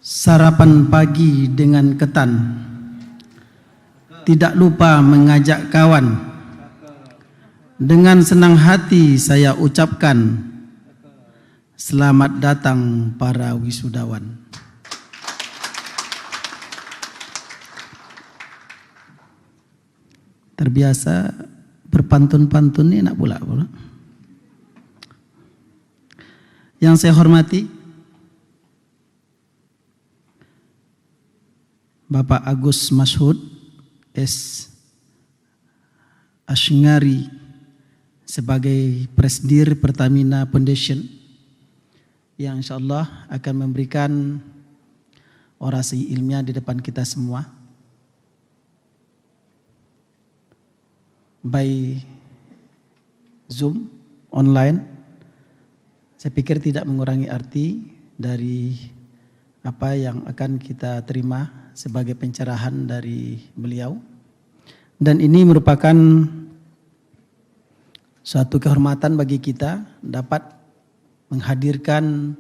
Sarapan pagi dengan ketan, tidak lupa mengajak kawan. Dengan senang hati saya ucapkan, selamat datang para wisudawan. Terbiasa berpantun-pantun ini enak pula. Yang saya hormati Bapak Agus Mashud S. Ashngari sebagai Presidir Pertamina Foundation yang insyaallah akan memberikan orasi ilmiah di depan kita semua by Zoom online. Saya pikir tidak mengurangi arti dari apa yang akan kita terima sebagai pencerahan dari beliau, dan ini merupakan suatu kehormatan bagi kita dapat menghadirkan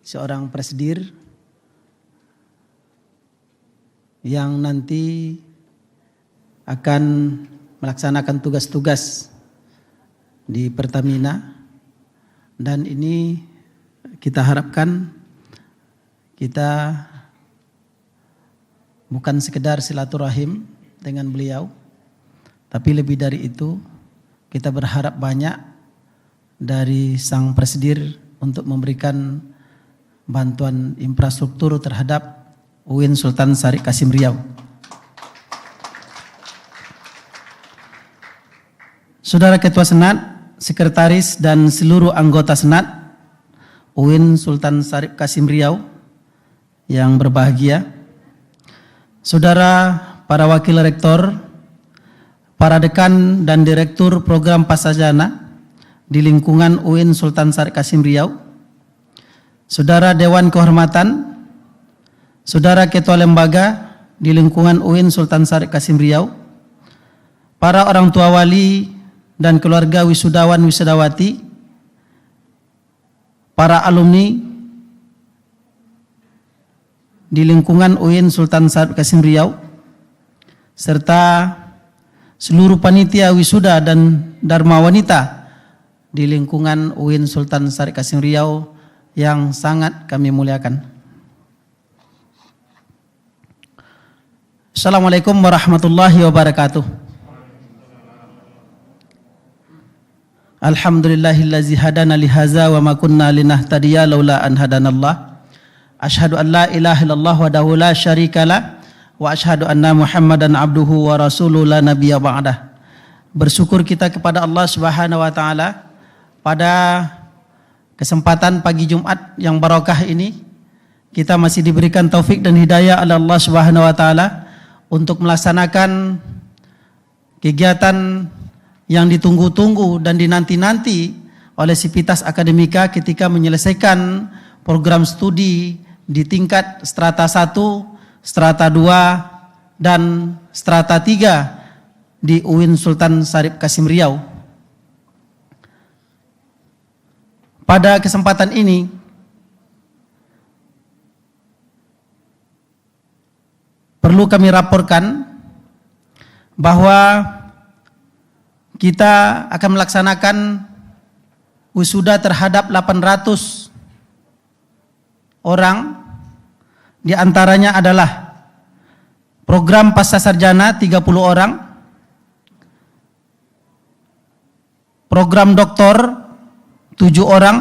seorang presidir yang nanti akan melaksanakan tugas-tugas di Pertamina, dan ini kita harapkan kita bukan sekedar silaturahim dengan beliau, tapi lebih dari itu kita berharap banyak dari sang presidir untuk memberikan bantuan infrastruktur terhadap UIN Sultan Syarif Kasim Riau. Saudara Ketua Senat, Sekretaris dan seluruh anggota Senat UIN Sultan Syarif Kasim Riau yang berbahagia, saudara para wakil rektor, para dekan dan direktur program Pasajana di lingkungan UIN Sultan Syarif Kasim Riau, saudara Dewan Kehormatan, saudara Ketua Lembaga di lingkungan UIN Sultan Syarif Kasim Riau, para orang tua wali dan keluarga wisudawan wisudawati, para alumni di lingkungan UIN Sultan Syarif Kasim Riau, serta seluruh panitia wisuda dan dharma wanita di lingkungan UIN Sultan Syarif Kasim Riau yang sangat kami muliakan. Assalamualaikum warahmatullahi wabarakatuh. Alhamdulillahillazi hadana lihaza wa ma kunna linahtadiya laula an hadanallah. Asyhadu an la ilaha illallah wahdahu la syarikalah wa asyhadu anna Muhammadan abduhu wa rasuluhu la nabiyya ba'dah. Bersyukur kita kepada Allah Subhanahu wa taala pada kesempatan pagi Jumat yang barokah ini, kita masih diberikan taufik dan hidayah oleh Allah Subhanahu wa taala untuk melaksanakan kegiatan yang ditunggu-tunggu dan dinanti-nanti oleh Sivitas Akademika ketika menyelesaikan program studi di tingkat strata 1, strata 2, dan strata 3 di UIN Sultan Syarif Kasim Riau. Pada kesempatan ini, perlu kami laporkan bahwa kita akan melaksanakan wisuda terhadap 800 orang. Di antaranya adalah program pasca sarjana 30 orang, program doktor 7 orang,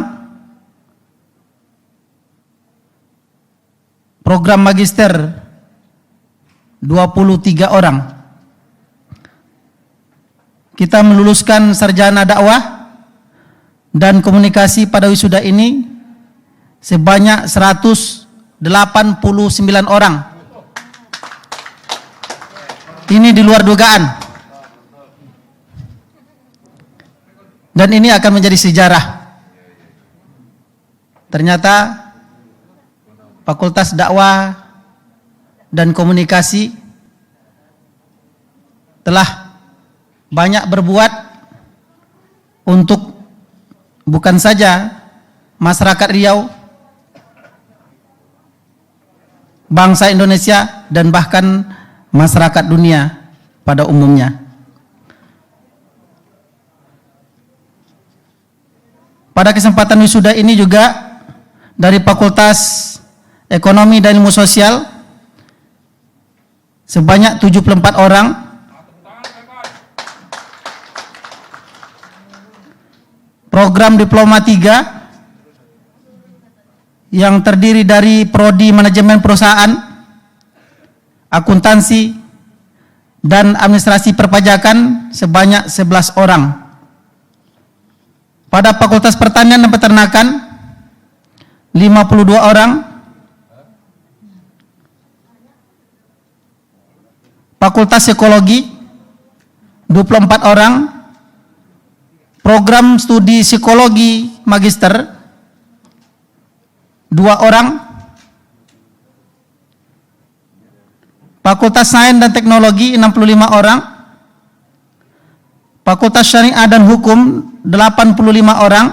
program magister 23 orang. Kita meluluskan sarjana dakwah dan komunikasi pada wisuda ini sebanyak 189 orang. Ini di luar dugaan. Dan ini akan menjadi sejarah. Ternyata Fakultas Dakwah dan Komunikasi telah banyak berbuat untuk bukan saja masyarakat Riau, bangsa Indonesia, dan bahkan masyarakat dunia pada umumnya. Pada kesempatan wisuda ini juga dari Fakultas Ekonomi dan Ilmu Sosial sebanyak 74 orang, program Diploma 3 yang terdiri dari Prodi Manajemen Perusahaan, Akuntansi, dan Administrasi Perpajakan sebanyak 11 orang. Pada Fakultas Pertanian dan Peternakan 52 orang, Fakultas Psikologi 24 orang, program studi Psikologi Magister 2 orang, Fakultas Sains dan Teknologi 65 orang, Fakultas Syariah dan Hukum 85 orang,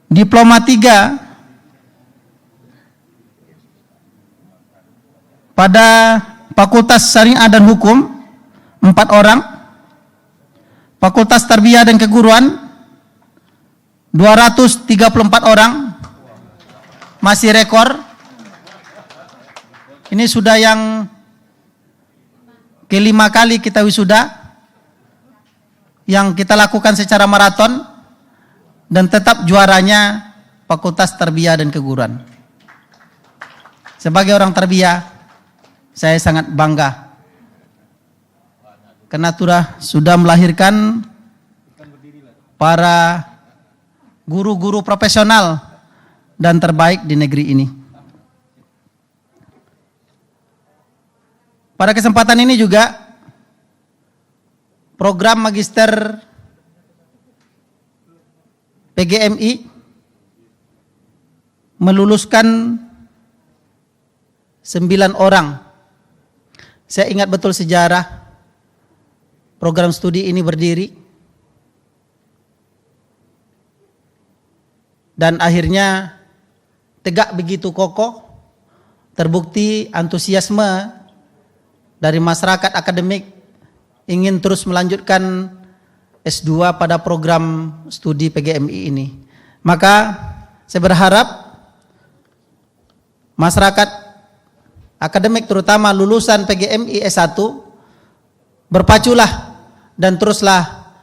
Diploma 3 pada Fakultas Syariah dan Hukum 4 orang, Fakultas Tarbiyah dan Keguruan 234 orang, masih rekor. Ini sudah yang kelima kali kita wisuda, yang kita lakukan secara maraton, dan tetap juaranya Fakultas Tarbiyah dan Keguruan. Sebagai orang tarbiyah, saya sangat bangga karena sudah melahirkan para guru-guru profesional dan terbaik di negeri ini. Pada kesempatan ini juga program Magister PGMI meluluskan 9 orang. Saya ingat betul sejarah program studi ini berdiri, dan akhirnya tegak begitu kokoh, terbukti antusiasme dari masyarakat akademik ingin terus melanjutkan S2 pada program studi PGMI ini. Maka saya berharap masyarakat akademik, terutama lulusan PGMI S1, berpaculah dan teruslah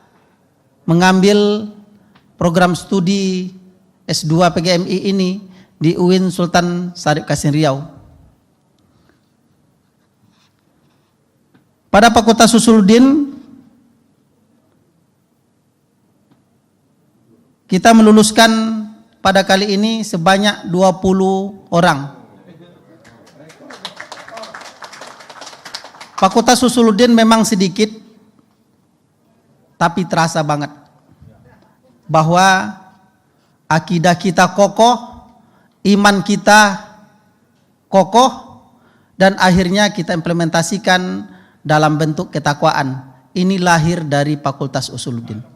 mengambil program studi S2 PGMI ini di UIN Sultan Syarif Qasim Riau. Pada Fakultas Usuluddin kita meluluskan pada kali ini sebanyak 20 orang. Fakultas Usuluddin memang sedikit, tapi terasa banget bahwa akidah kita kokoh, iman kita kokoh, dan akhirnya kita implementasikan dalam bentuk ketakwaan. Ini lahir dari Fakultas Usuluddin.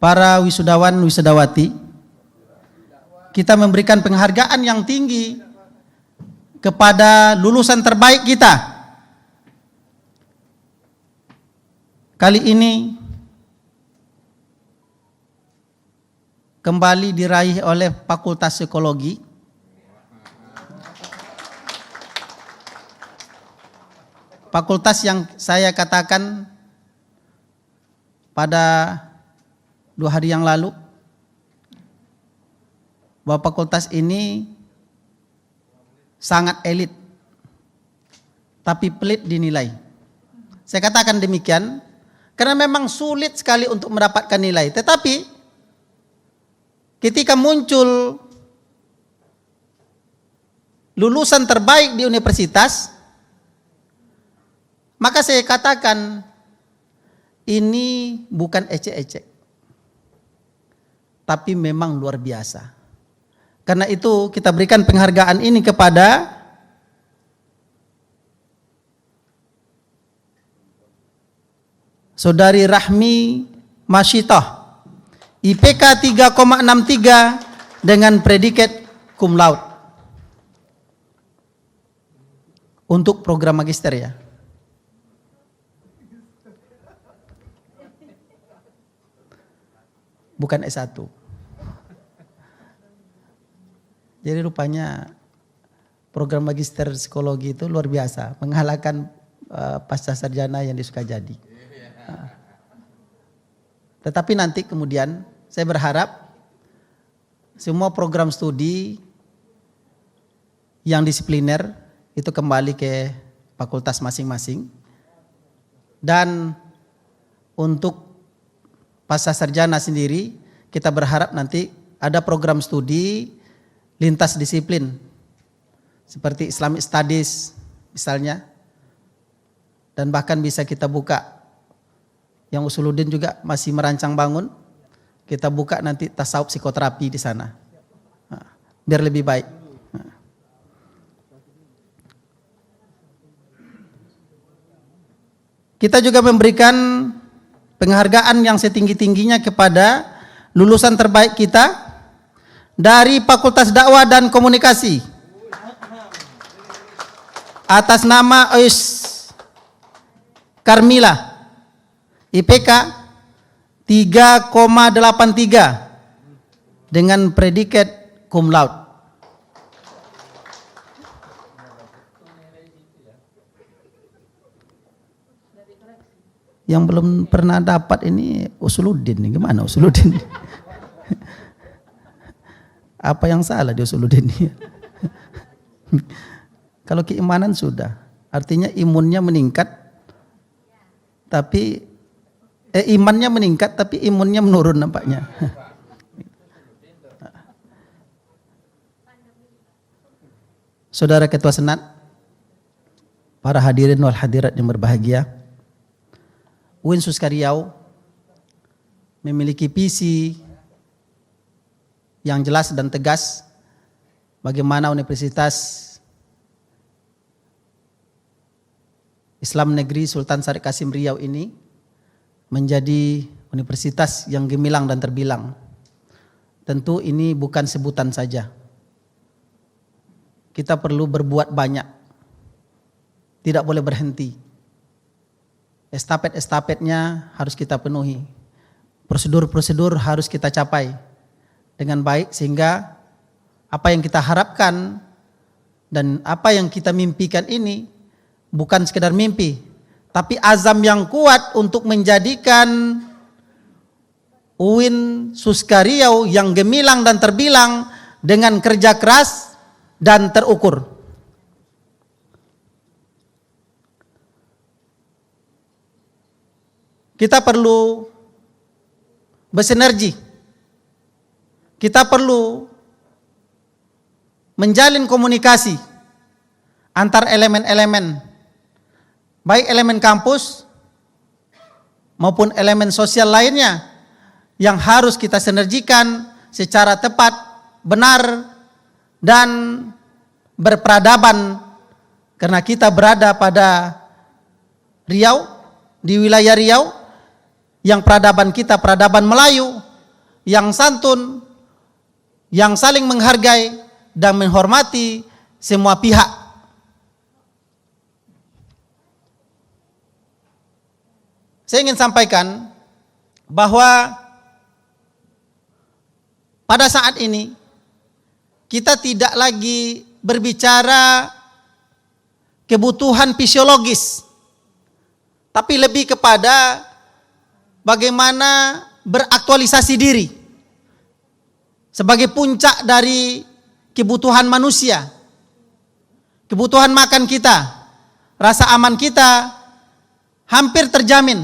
Para wisudawan wisudawati, kita memberikan penghargaan yang tinggi kepada lulusan terbaik kita. Kali ini kembali diraih oleh Fakultas Psikologi. Fakultas yang saya katakan pada 2 hari yang lalu bahwa fakultas ini sangat elit, tapi pelit dinilai. Saya katakan demikian karena memang sulit sekali untuk mendapatkan nilai. Tetapi ketika muncul lulusan terbaik di universitas, maka saya katakan ini bukan ecek-ecek, tapi memang luar biasa. Karena itu kita berikan penghargaan ini kepada Saudari Rahmi Masyitah, IPK 3,63 dengan predikat cum laude untuk program magister ya. Bukan S1. Jadi rupanya program magister psikologi itu luar biasa, mengalahkan pasca sarjana yang disuka jadi. Tetapi nanti kemudian saya berharap semua program studi yang disipliner itu kembali ke fakultas masing-masing. Dan untuk pasca sarjana sendiri kita berharap nanti ada program studi lintas disiplin seperti Islamic Studies misalnya, dan bahkan bisa kita buka yang Usuluddin juga masih merancang bangun, kita buka nanti tasawuf psikoterapi di sana, biar lebih baik. Kita juga memberikan penghargaan yang setinggi-tingginya kepada lulusan terbaik kita dari Fakultas Dakwah dan Komunikasi atas nama Ois Karmila, IPK 3,83 dengan predikat cum laude. Yang belum pernah dapat ini Usuluddin, gimana Usuluddin? Apa yang salah di Usuluddin? Kalau keimanan sudah, artinya imunnya meningkat, tapi imannya meningkat, tapi imunnya menurun nampaknya. Saudara Ketua Senat, para hadirin wal hadirat yang berbahagia, UIN Suska Riau memiliki visi yang jelas dan tegas bagaimana Universitas Islam Negeri Sultan Syarif Kasim Riau ini menjadi universitas yang gemilang dan terbilang. Tentu ini bukan sebutan saja. Kita perlu berbuat banyak. Tidak boleh berhenti. Estafet-estafetnya harus kita penuhi. Prosedur-prosedur harus kita capai dengan baik sehingga apa yang kita harapkan dan apa yang kita mimpikan ini bukan sekedar mimpi, tapi azam yang kuat untuk menjadikan UIN Suska Riau yang gemilang dan terbilang dengan kerja keras dan terukur. Kita perlu bersinergi. Kita perlu menjalin komunikasi antar elemen-elemen, baik elemen kampus maupun elemen sosial lainnya yang harus kita sinergikan secara tepat, benar, dan berperadaban, karena kita berada pada Riau, di wilayah Riau, yang peradaban kita peradaban Melayu, yang santun, yang saling menghargai dan menghormati semua pihak. Saya ingin sampaikan bahwa pada saat ini kita tidak lagi berbicara kebutuhan fisiologis, tapi lebih kepada bagaimana beraktualisasi diri sebagai puncak dari kebutuhan manusia. Kebutuhan makan kita, rasa aman kita hampir terjamin,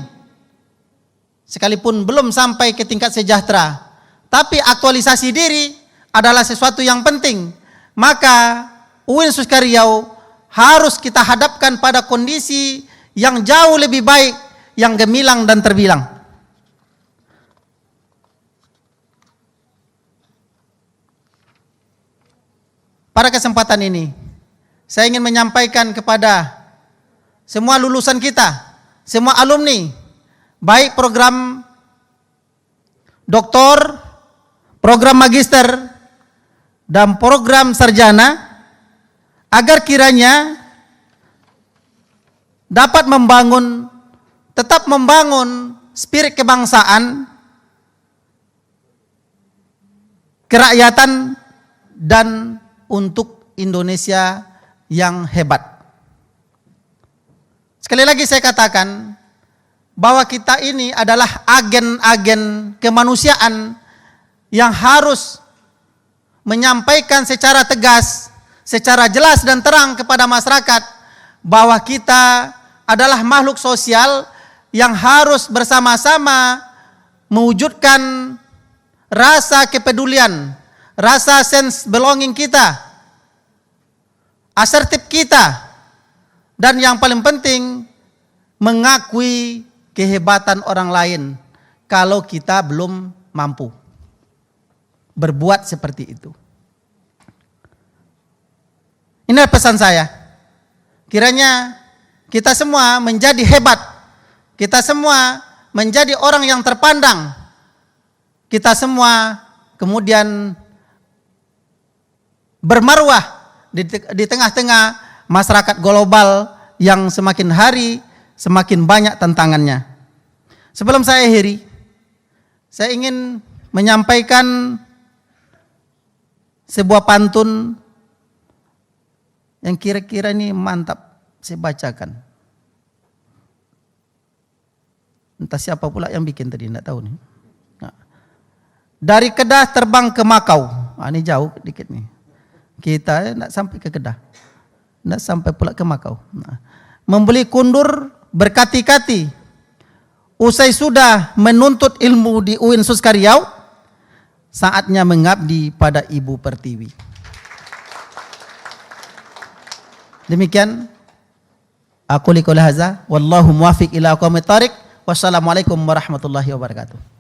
sekalipun belum sampai ke tingkat sejahtera. Tapi aktualisasi diri adalah sesuatu yang penting. Maka UIN Suska Riau harus kita hadapkan pada kondisi yang jauh lebih baik, yang gemilang dan terbilang. Pada kesempatan ini, saya ingin menyampaikan kepada semua lulusan kita, semua alumni, baik program doktor, program magister, dan program sarjana, agar kiranya dapat tetap membangun spirit kebangsaan, kerakyatan, dan untuk Indonesia yang hebat. Sekali lagi saya katakan bahwa kita ini adalah agen-agen kemanusiaan yang harus menyampaikan secara tegas, secara jelas dan terang kepada masyarakat bahwa kita adalah makhluk sosial yang harus bersama-sama mewujudkan rasa kepedulian, rasa sense belonging kita, asertif kita, dan yang paling penting mengakui kehebatan orang lain kalau kita belum mampu berbuat seperti itu. Ini pesan saya. Kiranya kita semua menjadi hebat. Kita semua menjadi orang yang terpandang. Kita semua kemudian bermarwah di tengah-tengah masyarakat global yang semakin hari semakin banyak tantangannya. Sebelum saya akhiri, saya ingin menyampaikan sebuah pantun yang kira-kira ini mantap, saya bacakan. Entah siapa pula yang bikin tadi, enggak tahu nih. Nah. Dari Kedah terbang ke Makau. Ini jauh dikit nih. Kita enggak sampai ke Kedah. Enggak sampai pula ke Makau. Nah. Membeli kundur berkati-kati. Usai sudah menuntut ilmu di UIN Suskariau, saatnya mengabdi pada Ibu Pertiwi. Demikian aku liqul hadza wallahu muwaffiq ila aqwamit thariq. Wassalamualaikum warahmatullahi wabarakatuh.